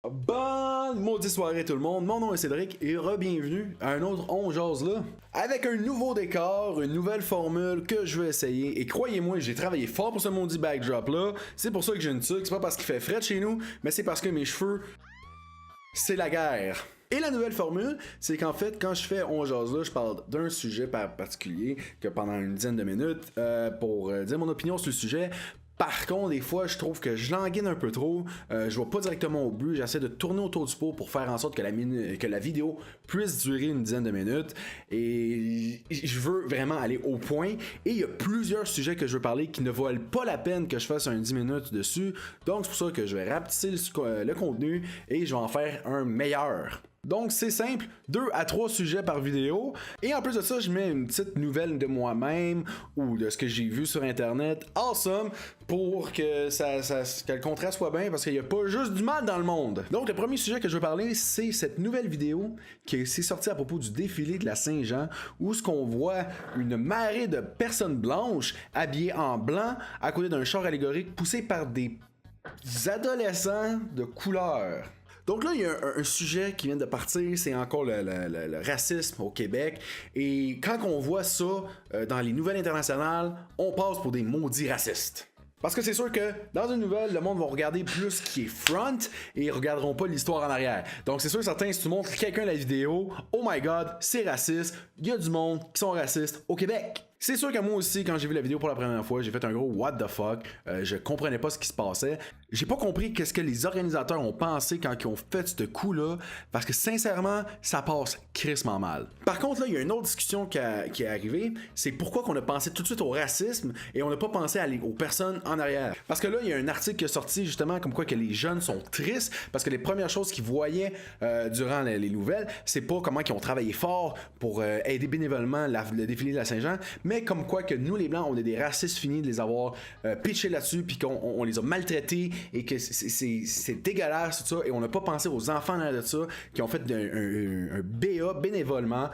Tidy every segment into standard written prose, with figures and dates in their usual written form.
Bonne maudite soirée tout le monde, mon nom est Cédric et re-bienvenue à un autre On Jase là. Avec un nouveau décor, une nouvelle formule que je vais essayer et croyez-moi, j'ai travaillé fort pour ce maudit backdrop là. C'est pour ça que j'ai une tuque, c'est pas parce qu'il fait frais chez nous, mais c'est parce que mes cheveux, c'est la guerre. Et la nouvelle formule, c'est qu'en fait, quand je fais On Jase là, je parle d'un sujet particulier que pendant une dizaine de minutes pour dire mon opinion sur le sujet. Par contre, des fois, je trouve que je languine un peu trop. Je vais pas directement au but. J'essaie de tourner autour du pot pour faire en sorte que la vidéo puisse durer une dizaine de minutes. Et je veux vraiment aller au point. Et il y a plusieurs sujets que je veux parler qui ne valent pas la peine que je fasse un 10 minutes dessus. Donc, c'est pour ça que je vais rapetisser le contenu et je vais en faire un meilleur. Donc c'est simple, 2 à 3 sujets par vidéo. Et en plus de ça, je mets une petite nouvelle de moi-même ou de ce que j'ai vu sur internet. Awesome! Pour que que le contraste soit bien, parce qu'il n'y a pas juste du mal dans le monde. Donc le premier sujet que je veux parler, c'est cette nouvelle vidéo qui s'est sortie à propos du défilé de la Saint-Jean, où ce qu'on voit une marée de personnes blanches habillées en blanc à côté d'un char allégorique poussé par des adolescents de couleur. Donc là, il y a un sujet qui vient de partir, c'est encore le racisme au Québec. Et quand on voit ça dans les nouvelles internationales, on passe pour des maudits racistes. Parce que c'est sûr que dans une nouvelle, le monde va regarder plus ce qui est front et ils regarderont pas l'histoire en arrière. Donc c'est sûr certain, si tu montres quelqu'un la vidéo, oh my god, c'est raciste, il y a du monde qui sont racistes au Québec. C'est sûr que moi aussi, quand j'ai vu la vidéo pour la première fois, j'ai fait un gros what the fuck. Je comprenais pas ce qui se passait. J'ai pas compris qu'est-ce que les organisateurs ont pensé quand ils ont fait ce coup-là, parce que sincèrement, ça passe crissement mal. Par contre, là, il y a une autre discussion qui est arrivée, c'est pourquoi qu'on a pensé tout de suite au racisme et on n'a pas pensé aux personnes en arrière. Parce que là, il y a un article qui est sorti justement comme quoi que les jeunes sont tristes, parce que les premières choses qu'ils voyaient durant les nouvelles, c'est pas comment ils ont travaillé fort pour aider bénévolement le défilé de la Saint-Jean, mais comme quoi que nous les blancs on est des racistes finis de les avoir pitchés là-dessus puis qu'on les a maltraités et que c'est dégueulasse tout ça et on n'a pas pensé aux enfants de ça qui ont fait un BA bénévolement.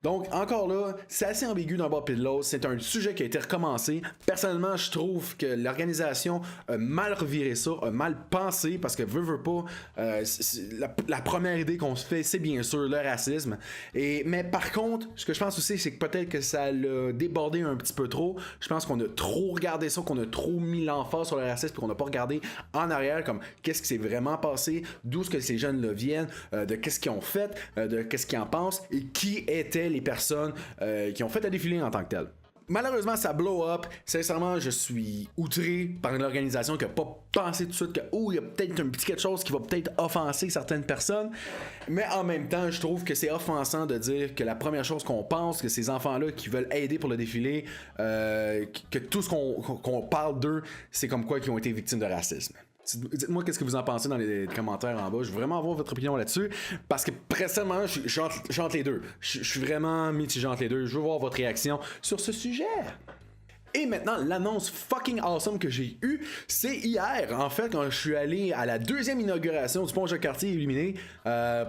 Donc, encore là, c'est assez ambigu d'un bord et de l'autre. C'est un sujet qui a été recommencé. Personnellement, je trouve que l'organisation a mal reviré ça, a mal pensé, parce que veut pas, la première idée qu'on se fait, c'est bien sûr le racisme. Mais par contre, ce que je pense aussi, c'est que peut-être que ça l'a débordé un petit peu trop. Je pense qu'on a trop regardé ça, qu'on a trop mis l'emphase sur le racisme, puis qu'on n'a pas regardé en arrière, comme qu'est-ce qui s'est vraiment passé, d'où est-ce que ces jeunes-là viennent, de qu'est-ce qu'ils ont fait, de qu'est-ce qu'ils en pensent, et qui étaient les personnes qui ont fait le défilé en tant que tel. Malheureusement, ça blow up. Sincèrement, je suis outré par une organisation qui n'a pas pensé tout de suite que il y a peut-être un petit quelque chose qui va peut-être offenser certaines personnes. Mais en même temps, je trouve que c'est offensant de dire que la première chose qu'on pense, que ces enfants-là qui veulent aider pour le défilé, que tout ce qu'on parle d'eux, c'est comme quoi qu'ils ont été victimes de racisme. Dites-moi qu'est-ce que vous en pensez dans les commentaires en bas. Je veux vraiment avoir votre opinion là-dessus. Parce que précisément, je suis entre les deux. Je suis vraiment mitigé entre les deux. Je veux voir votre réaction sur ce sujet. Et maintenant, l'annonce fucking awesome que j'ai eue, c'est hier, en fait, quand je suis allé à la deuxième inauguration du pont Jacques-Cartier illuminé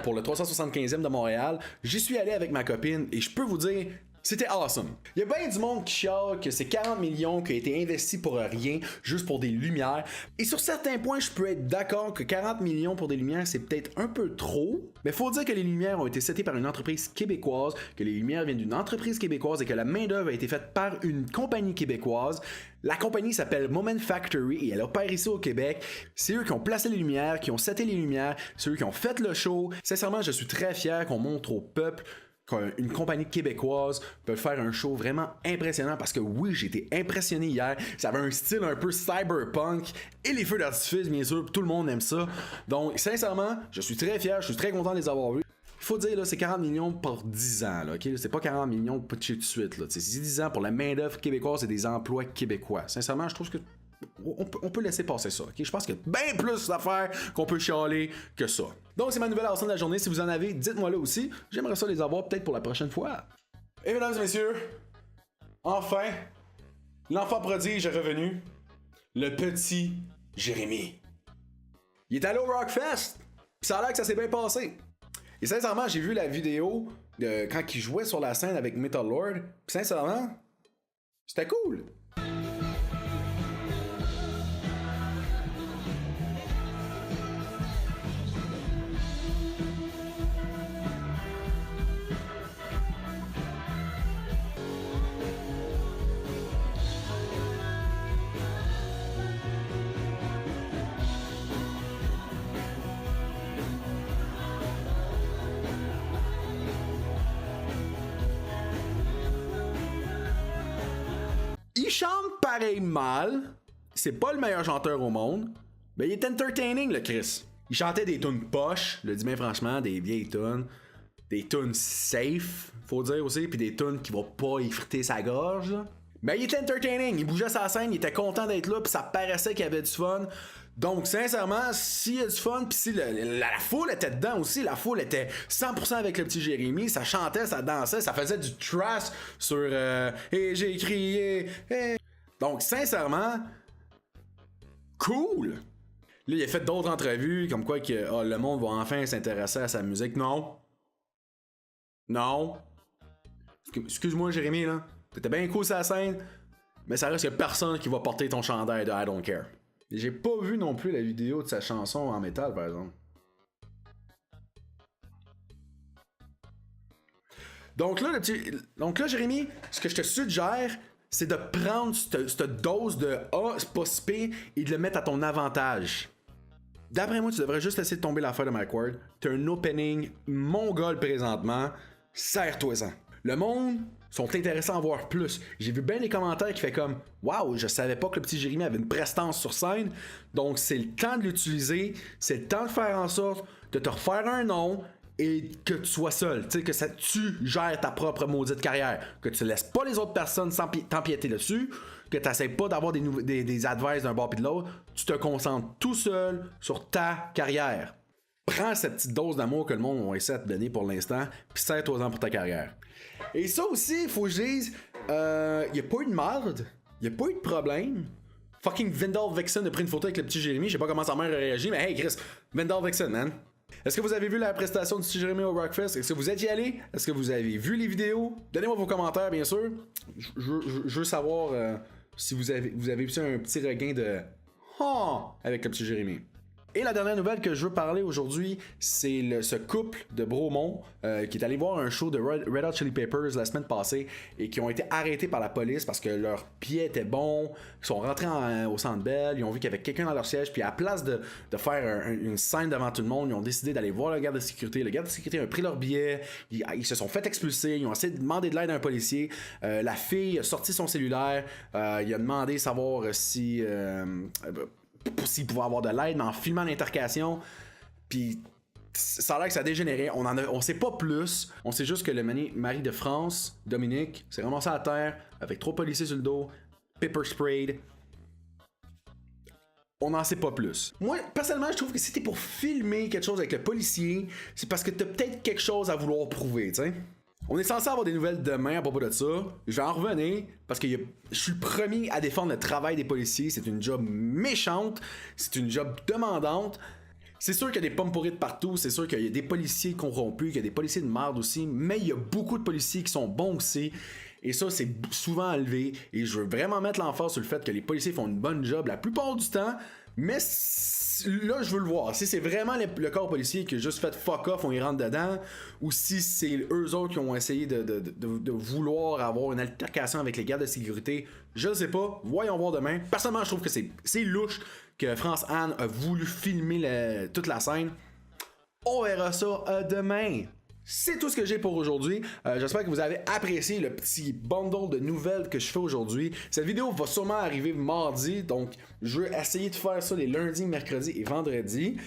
pour le 375e de Montréal. J'y suis allé avec ma copine et je peux vous dire, c'était awesome. Il y a bien du monde qui chiale que c'est 40 millions qui a été investi pour rien, juste pour des lumières. Et sur certains points, je peux être d'accord que 40 millions pour des lumières, c'est peut-être un peu trop. Mais faut dire que les lumières ont été setées par une entreprise québécoise, que les lumières viennent d'une entreprise québécoise et que la main-d'œuvre a été faite par une compagnie québécoise. La compagnie s'appelle Moment Factory et elle opère ici au Québec. C'est eux qui ont placé les lumières, qui ont seté les lumières, c'est eux qui ont fait le show. Sincèrement, je suis très fier qu'on montre au peuple qu'une compagnie québécoise peut faire un show vraiment impressionnant parce que oui, j'ai été impressionné hier. Ça avait un style un peu cyberpunk et les feux d'artifice, bien sûr, tout le monde aime ça. Donc, sincèrement, je suis très fier, je suis très content de les avoir vus. Il faut dire, là, c'est 40 millions pour 10 ans, là, ok? C'est pas 40 millions pour tout de suite, là. C'est 10 ans pour la main-d'œuvre québécoise et des emplois québécois. Sincèrement, je trouve que on peut laisser passer ça, ok? Je pense qu'il y a bien plus d'affaires qu'on peut chialer que ça. Donc, c'est ma nouvelle arsenal de la journée. Si vous en avez, dites-moi là aussi. J'aimerais ça les avoir peut-être pour la prochaine fois. Et mesdames et messieurs, enfin, l'enfant prodige est revenu. Le petit Jérémy. Il est allé au Rockfest. Pis ça a l'air que ça s'est bien passé. Et sincèrement, j'ai vu la vidéo de quand il jouait sur la scène avec Metal Lord. Pis sincèrement, c'était cool. chante pareil mal, c'est pas le meilleur chanteur au monde, mais il est entertaining, le Chris. Il chantait des tunes poches, je le dis bien franchement, des vieilles tunes, des tunes safe, faut dire aussi, puis des tunes qui vont pas effriter sa gorge, là. Mais il était entertaining, il bougeait sa scène, il était content d'être là, puis ça paraissait qu'il y avait du fun. Donc, sincèrement, s'il y a du fun, puis si la foule était dedans aussi, la foule était 100% avec le petit Jérémy, ça chantait, ça dansait, ça faisait du trash sur et j'ai crié. Hey. Donc, sincèrement, cool. Là, il a fait d'autres entrevues, comme quoi que le monde va enfin s'intéresser à sa musique. Non. Non. Excuse-moi, Jérémy, là. T'étais bien cool sur la scène, mais ça reste que personne qui va porter ton chandail de I Don't Care. Et j'ai pas vu non plus la vidéo de sa chanson en métal, par exemple. Donc là, Jérémy, ce que je te suggère, c'est de prendre cette dose de c'est pas si pire et de le mettre à ton avantage. D'après moi, tu devrais juste laisser tomber l'affaire de Mike Ward. T'as un opening mongol présentement. Serre-toi-en. Le monde sont intéressés à en voir plus. J'ai vu bien des commentaires qui fait comme waouh, je savais pas que le petit Jérémy avait une prestance sur scène. Donc c'est le temps de l'utiliser, c'est le temps de faire en sorte de te refaire un nom et que tu sois seul, tu sais, que tu gères ta propre maudite carrière, que tu laisses pas les autres personnes t'empiéter dessus, que tu n'essaies pas d'avoir des advices d'un bord puis de l'autre, tu te concentres tout seul sur ta carrière. Prends cette petite dose d'amour que le monde va essayer de te donner pour l'instant, puis serre-toi-en pour ta carrière. Et ça aussi, il faut que je dise, y a pas eu de merde, y a pas eu de problème. Fucking Vandal Vixen a pris une photo avec le petit Jérémy, je sais pas comment sa mère a réagi, mais hey Chris, Vandal Vixen, man. Est-ce que vous avez vu la prestation du petit Jérémy au Rockfest? Est-ce que vous êtes y allé? Est-ce que vous avez vu les vidéos? Donnez-moi vos commentaires, bien sûr. Je veux savoir si vous avez eu un petit regain de avec le petit Jérémy. Et la dernière nouvelle que je veux parler aujourd'hui, c'est ce couple de Bromont qui est allé voir un show de Red Hot Chili Peppers la semaine passée et qui ont été arrêtés par la police parce que leur pied était bon. Ils sont rentrés au Centre Bell, ils ont vu qu'il y avait quelqu'un dans leur siège, puis à la place de faire une scène devant tout le monde, ils ont décidé d'aller voir le garde de sécurité. Le garde de sécurité a pris leur billet, ils se sont fait expulser, ils ont essayé de demander de l'aide à un policier. La fille a sorti son cellulaire, il a demandé savoir s'il pouvait avoir de l'aide, mais en filmant l'intercation, puis ça a l'air que ça a dégénéré. On sait pas plus. On sait juste que le mari de France, Dominique, s'est ramassé à terre avec 3 policiers sur le dos, pepper sprayed. On n'en sait pas plus. Moi, personnellement, je trouve que si t'es pour filmer quelque chose avec le policier, c'est parce que t'as peut-être quelque chose à vouloir prouver, tu sais. On est censé avoir des nouvelles demain à propos de ça. Je vais en revenir parce que je suis le premier à défendre le travail des policiers. C'est une job méchante, c'est une job demandante. C'est sûr qu'il y a des pommes pourries de partout, c'est sûr qu'il y a des policiers corrompus, qu'il y a des policiers de merde aussi, mais il y a beaucoup de policiers qui sont bons aussi. Et ça, c'est souvent enlevé. Et je veux vraiment mettre l'emphase sur le fait que les policiers font une bonne job la plupart du temps. Mais là, je veux le voir. Si c'est vraiment le corps policier qui a juste fait fuck off, on y rentre dedans, ou si c'est eux autres qui ont essayé de vouloir avoir une altercation avec les gardes de sécurité, je ne sais pas. Voyons voir demain. Personnellement, je trouve que c'est louche que France Anne a voulu filmer toute la scène. On verra ça demain. C'est tout ce que j'ai pour aujourd'hui. J'espère que vous avez apprécié le petit bundle de nouvelles que je fais aujourd'hui. Cette vidéo va sûrement arriver mardi, donc je vais essayer de faire ça les lundis, mercredis et vendredis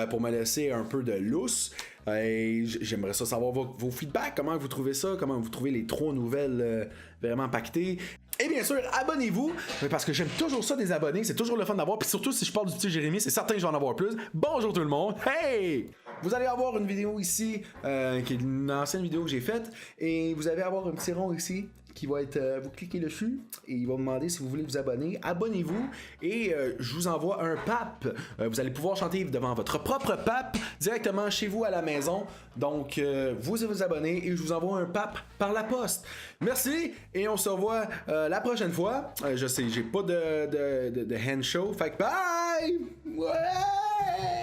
pour me laisser un peu de lousse. Et j'aimerais ça savoir vos feedbacks, comment vous trouvez ça, comment vous trouvez les 3 nouvelles vraiment paquetées. Et bien sûr, abonnez-vous, parce que j'aime toujours ça des abonnés, c'est toujours le fun d'avoir, puis surtout si je parle du petit Jérémy, c'est certain que je vais en avoir plus. Bonjour tout le monde, hey! Vous allez avoir une vidéo ici, qui est une ancienne vidéo que j'ai faite, et vous allez avoir un petit rond ici, qui va être, vous cliquez dessus, et il va vous demander si vous voulez vous abonner. Abonnez-vous, et je vous envoie un pape. Vous allez pouvoir chanter devant votre propre pape, directement chez vous à la maison. Donc, vous abonnez, et je vous envoie un pape par la poste. Merci, et on se revoit la prochaine fois. Je sais, j'ai pas de hand show, fait que bye! Ouais!